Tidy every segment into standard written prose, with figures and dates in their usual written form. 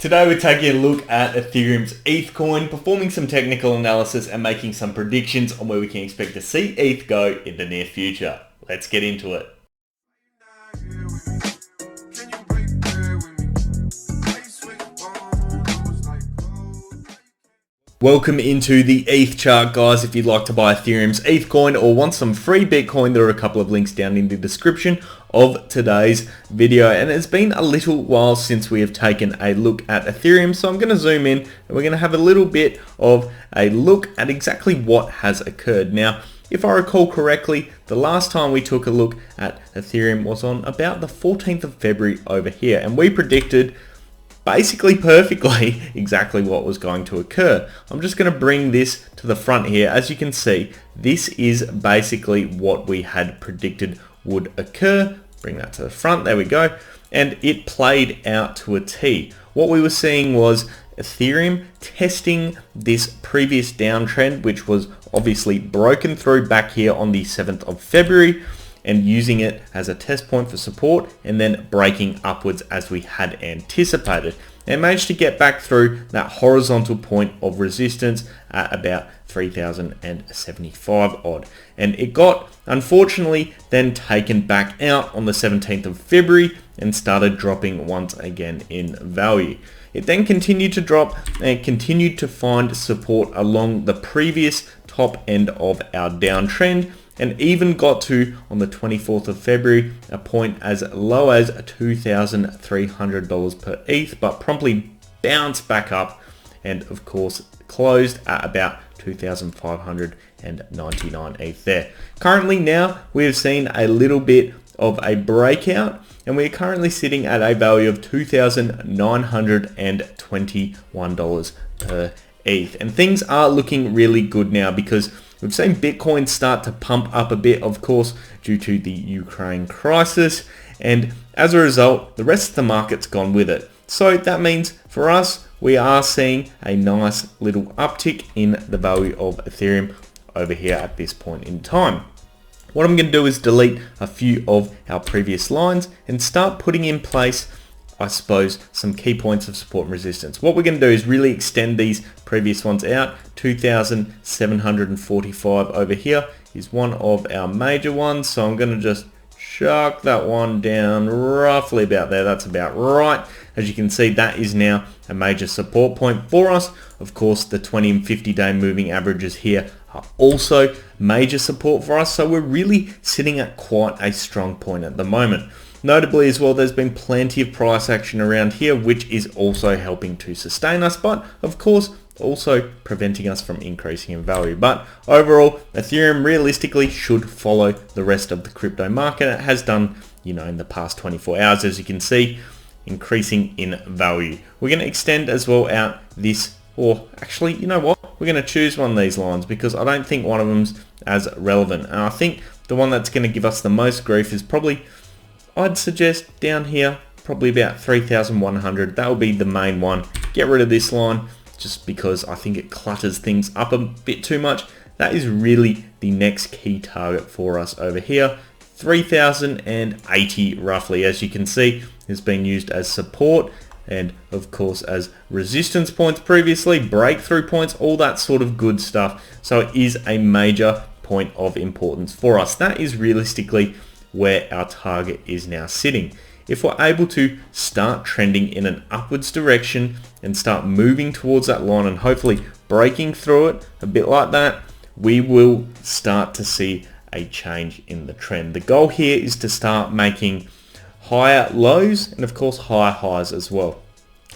Today we're taking a look at Ethereum's ETH coin, performing some technical analysis and making some predictions on where we can expect to see ETH go in the near future. Let's get into it. Welcome into the ETH chart, guys. If you'd like to buy Ethereum's ETH coin or want some free Bitcoin, there are a couple of links down in the description of today's video. And it's been a little while since we have taken a look at Ethereum, so I'm going to zoom in and we're going to have a little bit of a look at exactly what has occurred. Now, if I recall correctly, the last time we took a look at Ethereum was on about the 14th of February over here, and we predicted basically perfectly exactly what was going to occur. I'm just going to bring this to the front here. As you can see, this is basically what we had predicted would occur. Bring that to the front, there we go. And it played out to a T. What we were seeing was Ethereum testing this previous downtrend, which was obviously broken through back here on the 7th of February, and using it as a test point for support and then breaking upwards as we had anticipated. And managed to get back through that horizontal point of resistance at about 3,075 odd. And it got, unfortunately, then taken back out on the 17th of February and started dropping once again in value. It then continued to drop and continued to find support along the previous top end of our downtrend, and even got to, on the 24th of February, a point as low as $2,300 per ETH, but promptly bounced back up and of course closed at about 2,599 ETH there. Currently now we have seen a little bit of a breakout, and we're currently sitting at a value of $2,921 per ETH. And things are looking really good now because we've seen Bitcoin start to pump up a bit, of course, due to the Ukraine crisis. And as a result, the rest of the market's gone with it. So that means for us, we are seeing a nice little uptick in the value of Ethereum over here at this point in time. What I'm going to do is delete a few of our previous lines and start putting in place, I suppose, some key points of support and resistance. What we're going to do is really extend these previous ones out. 2,745 over here is one of our major ones. So I'm going to just chuck that one down roughly about there. That's about right. As you can see, that is now a major support point for us. Of course, the 20 and 50 day moving averages here are also major support for us. So we're really sitting at quite a strong point at the moment. Notably as well, there's been plenty of price action around here, which is also helping to sustain us, but of course also preventing us from increasing in value. But overall, Ethereum realistically should follow the rest of the crypto market. It has done, in the past 24 hours, as you can see, increasing in value. We're going to extend as well out this, or actually, you know what? We're going to choose one of these lines because I don't think one of them's as relevant. And I think the one that's going to give us the most grief is probably, I'd suggest down here, probably about 3,100. That will be the main one. Get rid of this line just because I think it clutters things up a bit too much. That is really the next key target for us over here. 3,080 roughly, as you can see, has been used as support and of course as resistance points previously, breakthrough points, all that sort of good stuff. So it is a major point of importance for us. That is realistically where our target is now sitting. If we're able to start trending in an upwards direction and start moving towards that line and hopefully breaking through it a bit like that, we will start to see a change in the trend. The goal here is to start making higher lows and of course higher highs as well.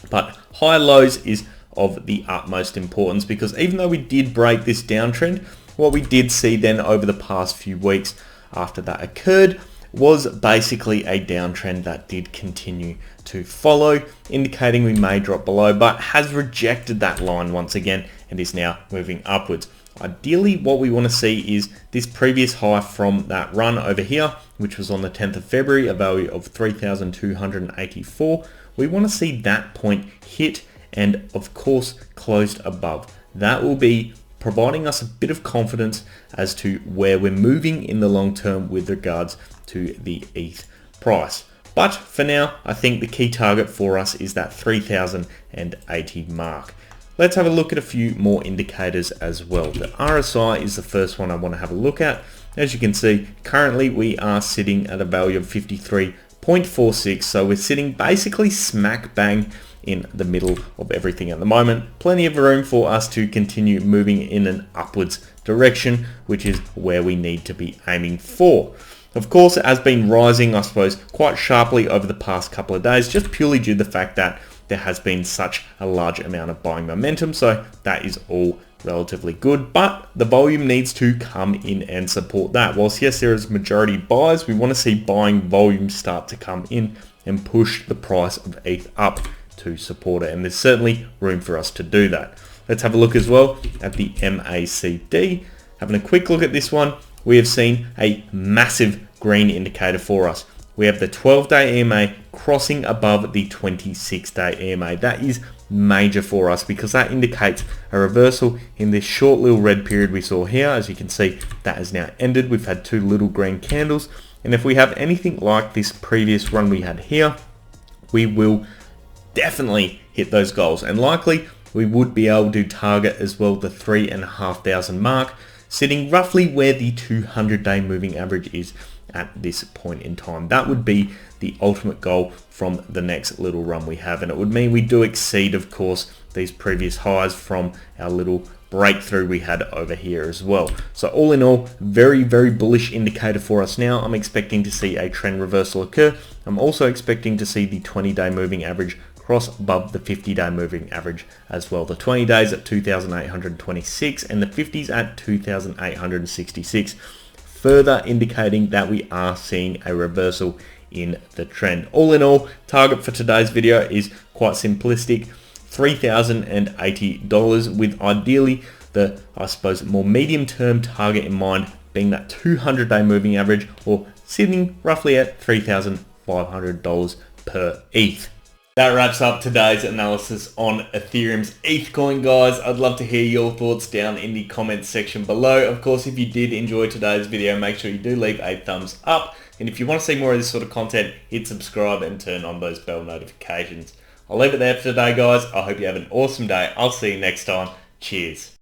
But higher lows is of the utmost importance because even though we did break this downtrend, what we did see then over the past few weeks after that occurred was basically a downtrend that did continue to follow, indicating we may drop below, but has rejected that line once again and is now moving upwards. Ideally, what we want to see is this previous high from that run over here, which was on the 10th of February, a value of 3,284. We want to see that point hit and of course closed above. That will be providing us a bit of confidence as to where we're moving in the long term with regards to the ETH price. But for now, I think the key target for us is that 3,080 mark. Let's have a look at a few more indicators as well. The RSI is the first one I want to have a look at. As you can see, currently we are sitting at a value of 53.46, so we're sitting basically smack bang in the middle of everything at the moment. Plenty of room for us to continue moving in an upwards direction, which is where we need to be aiming for. Of course, it has been rising, I suppose, quite sharply over the past couple of days, just purely due to the fact that there has been such a large amount of buying momentum, so that is all relatively good, but the volume needs to come in and support that. Whilst yes, there is majority buys, we want to see buying volume start to come in and push the price of ETH up to support it, and there's certainly room for us to do that. Let's have a look as well at the MACD. Having a quick look at this one, we have seen a massive green indicator for us. We have the 12-day EMA crossing above the 26-day EMA. That is major for us because that indicates a reversal in this short little red period we saw here. As you can see, that has now ended. We've had two little green candles, and if we have anything like this previous run we had here, we will definitely hit those goals, and likely we would be able to target as well the 3,500 mark, sitting roughly where the 200-day moving average is at this point in time. That would be the ultimate goal from the next little run we have, and it would mean we do exceed, of course, these previous highs from our little breakthrough we had over here as well. So all in all, very bullish indicator for us now. I'm expecting to see a trend reversal occur. I'm also expecting to see the 20-day moving average cross above the 50-day moving average as well. The 20 days at 2,826 and the 50s at 2,866. Further indicating that we are seeing a reversal in the trend. All in all, target for today's video is quite simplistic, $3,080, with ideally the, I suppose, more medium term target in mind being that 200-day moving average, or sitting roughly at $3,500 per ETH. That wraps up today's analysis on Ethereum's ETH coin, guys. I'd love to hear your thoughts down in the comments section below. Of course, if you did enjoy today's video, make sure you do leave a thumbs up. And if you want to see more of this sort of content, hit subscribe and turn on those bell notifications. I'll leave it there for today, guys. I hope you have an awesome day. I'll see you next time. Cheers.